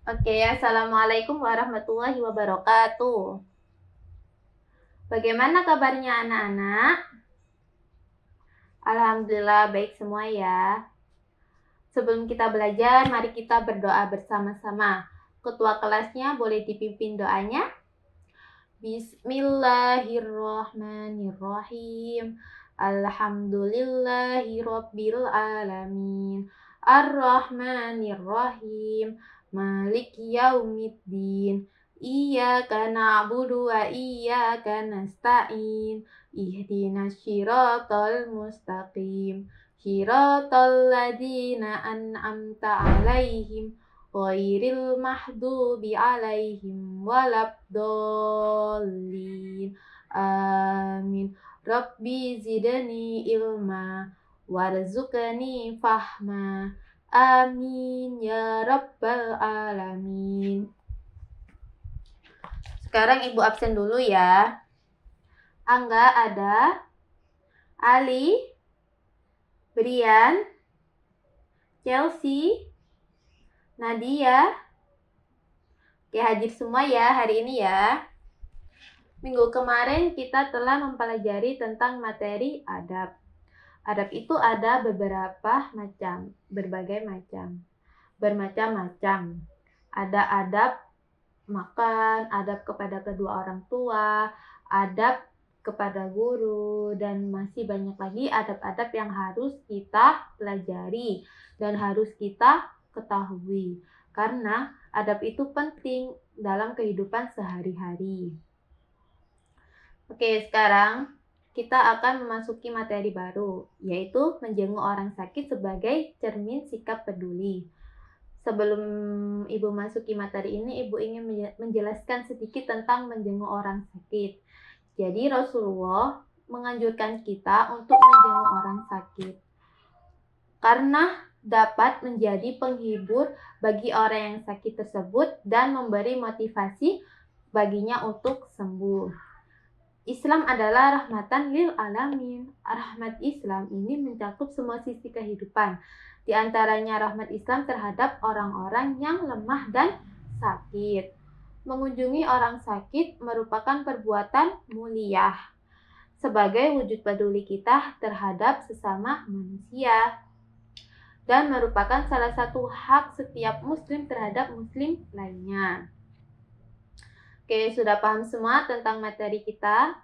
Oke, assalamualaikum warahmatullahi wabarakatuh. Bagaimana kabarnya anak-anak? Alhamdulillah baik semua ya. Sebelum kita belajar, mari kita berdoa bersama-sama. Ketua kelasnya boleh dipimpin doanya. Bismillahirrahmanirrahim. Alhamdulillahirabbil alamin. Ar-Rahmanirrahim. Maliki yaumiddin. Iyyaka na'budu wa iyyaka nasta'in. Ihdinas siratal mustaqim. Siratal ladzina an'amta 'alaihim ghairil mahdubi 'alaihim waladdallin. Amin. Rabbi zidni ilma warzuqni fahma. Amin ya rabbal alamin. Sekarang Ibu absen dulu ya. Angga ada, Ali, Brian, Chelsea, Nadia. Oke, hadir semua ya hari ini ya. Minggu kemarin kita telah mempelajari tentang materi adab. Adab itu ada berbagai macam, bermacam-macam. Ada adab makan, adab kepada kedua orang tua, adab kepada guru, dan masih banyak lagi adab-adab yang harus kita pelajari dan harus kita ketahui. Karena adab itu penting dalam kehidupan sehari-hari. Oke, sekarang kita akan memasuki materi baru, yaitu menjenguk orang sakit sebagai cermin sikap peduli. Sebelum Ibu masuki materi ini, Ibu ingin menjelaskan sedikit tentang menjenguk orang sakit. Jadi Rasulullah menganjurkan kita untuk menjenguk orang sakit karena dapat menjadi penghibur bagi orang yang sakit tersebut dan memberi motivasi baginya untuk sembuh. Islam adalah rahmatan lil alamin. Rahmat Islam ini mencakup semua sisi kehidupan. Di antaranya rahmat Islam terhadap orang-orang yang lemah dan sakit. Mengunjungi orang sakit merupakan perbuatan mulia sebagai wujud peduli kita terhadap sesama manusia dan merupakan salah satu hak setiap muslim terhadap muslim lainnya. Oke, sudah paham semua tentang materi kita?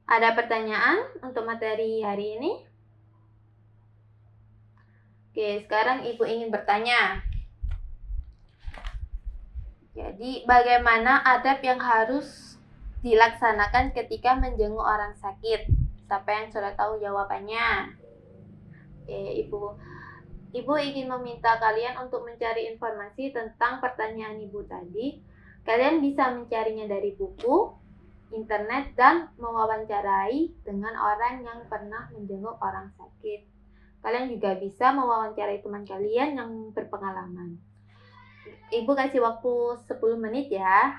Ada pertanyaan untuk materi hari ini? Oke, sekarang Ibu ingin bertanya. Jadi, bagaimana adab yang harus dilaksanakan ketika menjenguk orang sakit? Siapa yang sudah tahu jawabannya? Oke, Ibu ingin meminta kalian untuk mencari informasi tentang pertanyaan Ibu tadi. Kalian bisa mencarinya dari buku, internet, dan mewawancarai dengan orang yang pernah menjenguk orang sakit. Kalian juga bisa mewawancarai teman kalian yang berpengalaman. Ibu kasih waktu 10 menit ya.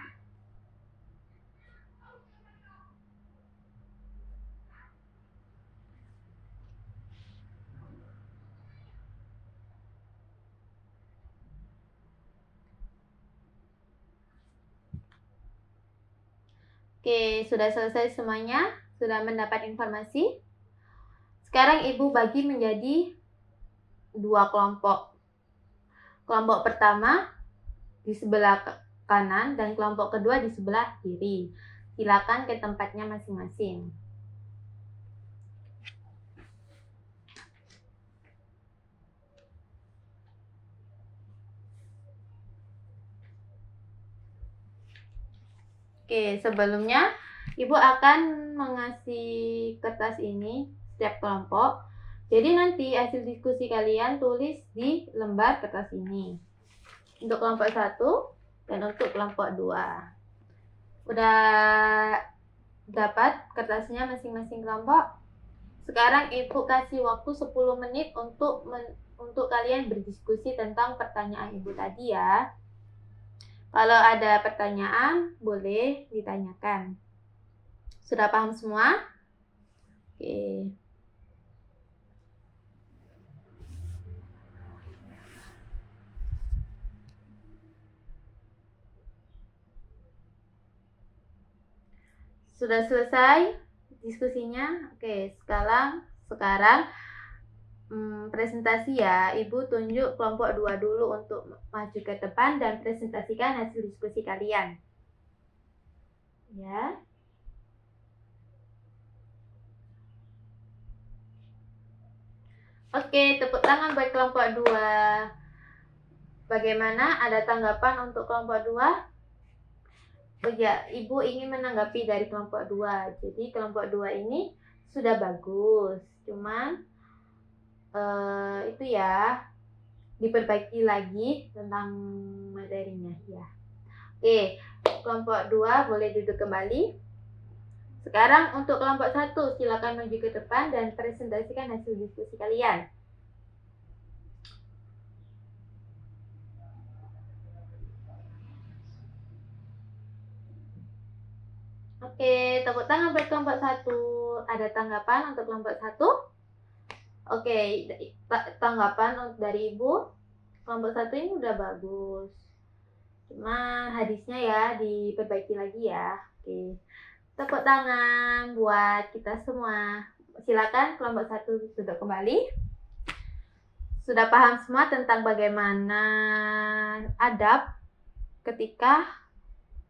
Oke, sudah selesai semuanya? Sudah mendapat informasi? Sekarang Ibu bagi menjadi 2 kelompok. Kelompok pertama di sebelah kanan dan kelompok kedua di sebelah kiri. Silakan ke tempatnya masing-masing. Oke, sebelumnya Ibu akan mengasih kertas ini setiap kelompok. Jadi nanti hasil diskusi kalian tulis di lembar kertas ini. Untuk kelompok 1 dan untuk kelompok 2. Udah dapat kertasnya masing-masing kelompok? Sekarang Ibu kasih waktu 10 menit untuk kalian berdiskusi tentang pertanyaan Ibu tadi ya. Kalau ada pertanyaan, boleh ditanyakan. Sudah paham semua? Oke. Sudah selesai diskusinya? Oke, sekarang presentasi ya. Ibu tunjuk kelompok 2 dulu untuk maju ke depan dan presentasikan hasil diskusi kalian. Ya. Oke, tepuk tangan buat kelompok 2. Bagaimana? Ada tanggapan untuk kelompok 2? Ibu ingin menanggapi dari kelompok 2. Jadi kelompok 2 ini sudah bagus. Cuman itu ya, diperbaiki lagi tentang materinya ya. Oke, kelompok 2 boleh duduk kembali. Sekarang untuk kelompok 1, silakan maju ke depan dan presentasikan hasil diskusi kalian. Oke, tepuk tangan buat kelompok 1. Ada tanggapan untuk kelompok 1? Oke, tanggapan dari Ibu, kelompok 1 ini udah bagus. Cuma hadisnya ya diperbaiki lagi ya. Oke. Tepuk tangan buat kita semua. Silakan kelompok 1 duduk kembali. Sudah paham semua tentang bagaimana adab ketika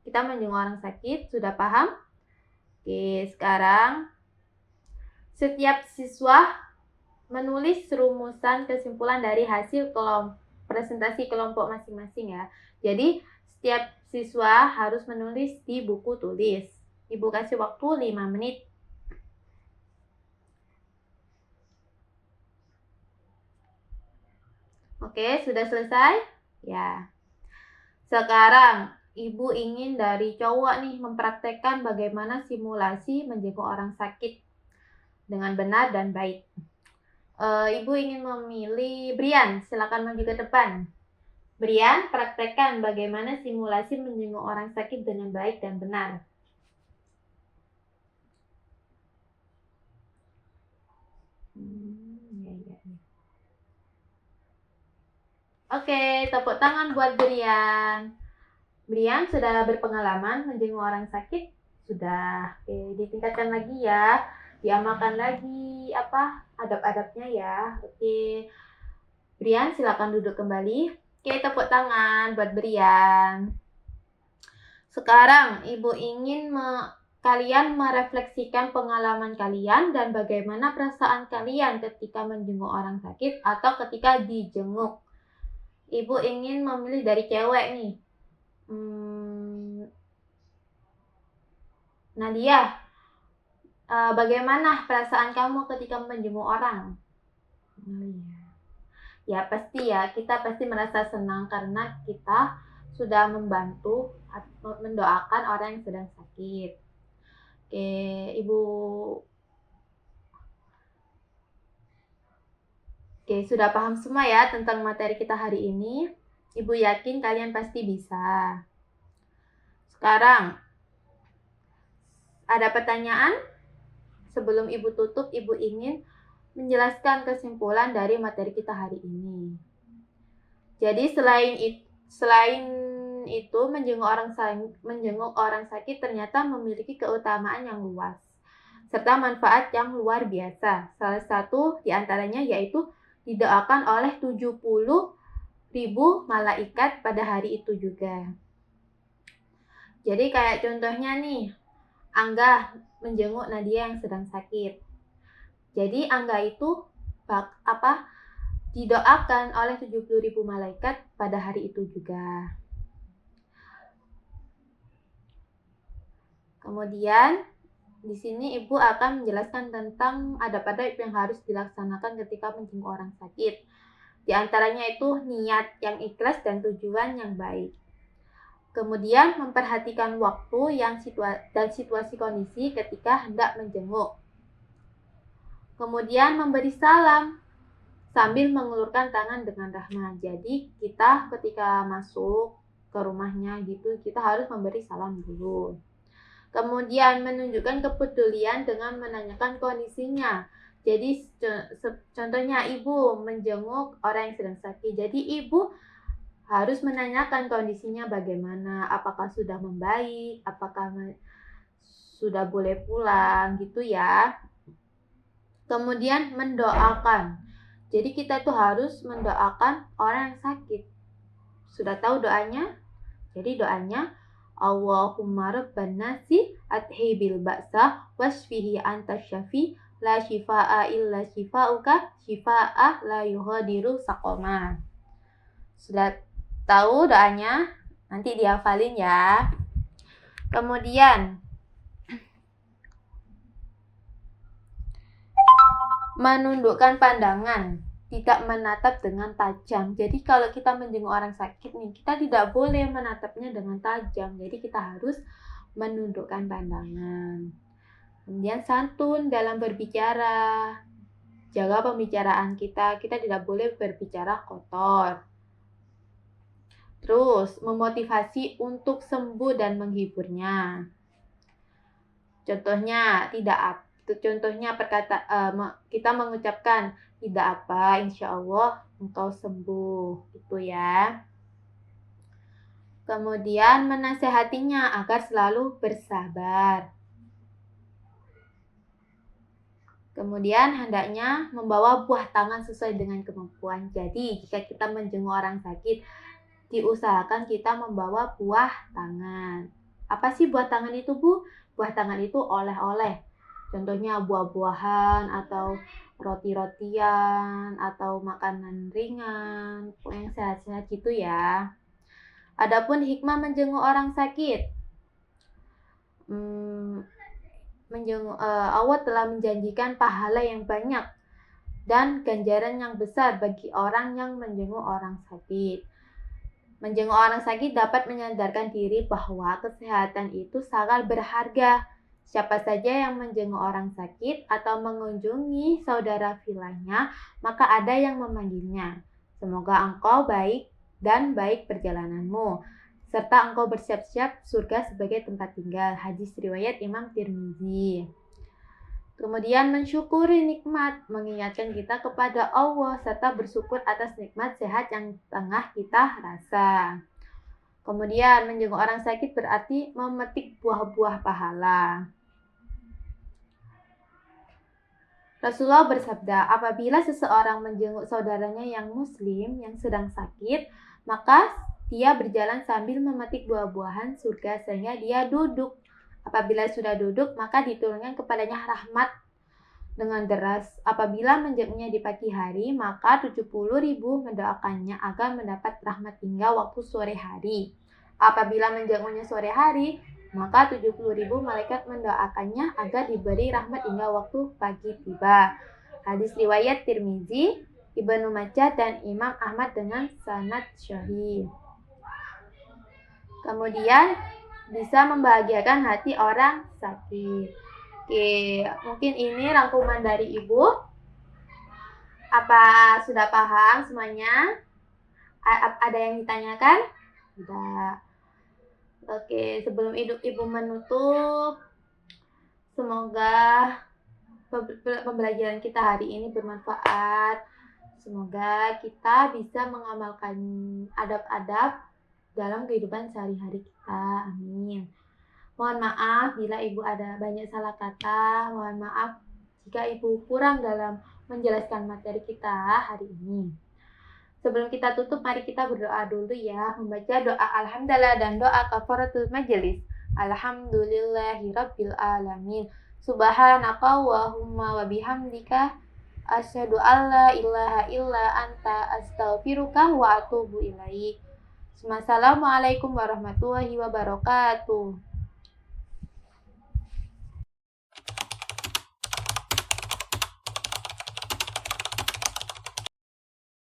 kita menjenguk orang sakit? Sudah paham? Oke, sekarang setiap siswa menulis rumusan kesimpulan dari hasil presentasi kelompok masing-masing ya. Jadi setiap siswa harus menulis di buku tulis. Ibu kasih waktu 5 menit. Oke, sudah selesai? Ya. Sekarang Ibu ingin dari cowok nih mempraktekkan bagaimana simulasi menjenguk orang sakit dengan benar dan baik. Ibu ingin memilih Brian, silakan maju ke depan. Brian, praktekkan bagaimana simulasi menjenguk orang sakit dengan baik dan benar. Oke, tepuk tangan buat Brian. Brian sudah berpengalaman menjenguk orang sakit? Sudah. Oke, ditingkatkan lagi ya. Diamalkan lagi adab-adabnya ya. Oke. Brian silakan duduk kembali. Oke, tepuk tangan buat Brian. Sekarang Ibu ingin kalian merefleksikan pengalaman kalian dan bagaimana perasaan kalian ketika menjenguk orang sakit atau ketika dijenguk. Ibu ingin memilih dari cewek nih. Nadia, bagaimana perasaan kamu ketika menjenguk orang? Ya pasti ya, kita pasti merasa senang karena kita sudah membantu atau mendoakan orang yang sedang sakit. Oke, Ibu. Oke, sudah paham semua ya tentang materi kita hari ini. Ibu yakin kalian pasti bisa. Sekarang, ada pertanyaan? Sebelum Ibu tutup, Ibu ingin menjelaskan kesimpulan dari materi kita hari ini. Jadi selain itu menjenguk orang sakit ternyata memiliki keutamaan yang luas serta manfaat yang luar biasa. Salah satu diantaranya yaitu didoakan oleh 70.000 malaikat pada hari itu juga. Jadi kayak contohnya nih, Angga menjenguk Nadia yang sedang sakit. Jadi Angga itu didoakan oleh 70.000 malaikat pada hari itu juga. Kemudian di sini Ibu akan menjelaskan tentang adab-adab yang harus dilaksanakan ketika menjenguk orang sakit. Di antaranya itu niat yang ikhlas dan tujuan yang baik. Kemudian memperhatikan waktu dan situasi kondisi ketika hendak menjenguk. Kemudian memberi salam sambil mengulurkan tangan dengan rahmat. Jadi kita ketika masuk ke rumahnya gitu, kita harus memberi salam dulu. Kemudian menunjukkan kepedulian dengan menanyakan kondisinya. Jadi contohnya Ibu menjenguk orang yang sedang sakit. Jadi Ibu harus menanyakan kondisinya bagaimana, apakah sudah membaik, apakah sudah boleh pulang gitu ya. Kemudian mendoakan. Jadi kita tuh harus mendoakan orang yang sakit. Sudah tahu doanya? Jadi doanya Allahumma rabban nasi adhibil ba'sa wasfihi anta syafi la shifaa illa shifauka shifaa la yughadiru saqama. Sudah tahu doanya? Nanti dihafalin ya. Kemudian menundukkan pandangan, tidak menatap dengan tajam. Jadi kalau kita menjenguk orang sakit nih, kita tidak boleh menatapnya dengan tajam. Jadi kita harus menundukkan pandangan. Kemudian santun dalam berbicara. Jaga pembicaraan kita tidak boleh berbicara kotor. Terus memotivasi untuk sembuh dan menghiburnya. Contohnya kita mengucapkan tidak apa, insya Allah engkau sembuh, itu ya. Kemudian menasehatinya agar selalu bersabar. Kemudian hendaknya membawa buah tangan sesuai dengan kemampuan. Jadi jika kita menjenguk orang sakit, diusahakan kita membawa buah tangan. Apa sih buah tangan itu, Bu? Buah tangan itu oleh-oleh. Contohnya buah-buahan atau roti-rotian atau makanan ringan, yang sehat-sehat gitu ya. Adapun hikmah menjenguk orang sakit. Allah telah menjanjikan pahala yang banyak dan ganjaran yang besar bagi orang yang menjenguk orang sakit. Menjenguk orang sakit dapat menyadarkan diri bahwa kesehatan itu sangat berharga. Siapa saja yang menjenguk orang sakit atau mengunjungi saudara filanya, maka ada yang memanggilnya. Semoga engkau baik dan baik perjalananmu, serta engkau bersiap-siap surga sebagai tempat tinggal. Hadis riwayat Imam Tirmizi. Kemudian mensyukuri nikmat, mengingatkan kita kepada Allah, serta bersyukur atas nikmat sehat yang tengah kita rasa. Kemudian menjenguk orang sakit berarti memetik buah-buah pahala. Rasulullah bersabda, apabila seseorang menjenguk saudaranya yang muslim yang sedang sakit, maka dia berjalan sambil memetik buah-buahan surga sehingga dia duduk. Apabila sudah duduk, maka diturunkan kepadanya rahmat dengan deras. Apabila menjenguknya di pagi hari, maka 70.000 mendoakannya agar mendapat rahmat hingga waktu sore hari. Apabila menjenguknya sore hari, maka 70.000 malaikat mendoakannya agar diberi rahmat hingga waktu pagi tiba. Hadis riwayat Tirmizi, Ibnu Majah dan Imam Ahmad dengan sanad sahih. Kemudian bisa membahagiakan hati orang sakit. Oke, mungkin ini rangkuman dari Ibu. Apa sudah paham semuanya? Ada yang ditanyakan? Tidak. Oke, sebelum Ibu menutup, semoga pembelajaran kita hari ini bermanfaat. Semoga kita bisa mengamalkan adab-adab dalam kehidupan sehari-hari kita. Amin. Mohon maaf bila Ibu ada banyak salah kata. Mohon maaf jika Ibu kurang dalam menjelaskan materi kita hari ini. Sebelum kita tutup, mari kita berdoa dulu ya. Membaca doa alhamdulillah dan doa kafaratul majelis. Alhamdulillahirabbil alamin. Subhanaka Allahumma wa bihamdika asyhadu alla ilaha illa anta astaghfiruka wa atubu ilaik. Assalamualaikum warahmatullahi wabarakatuh.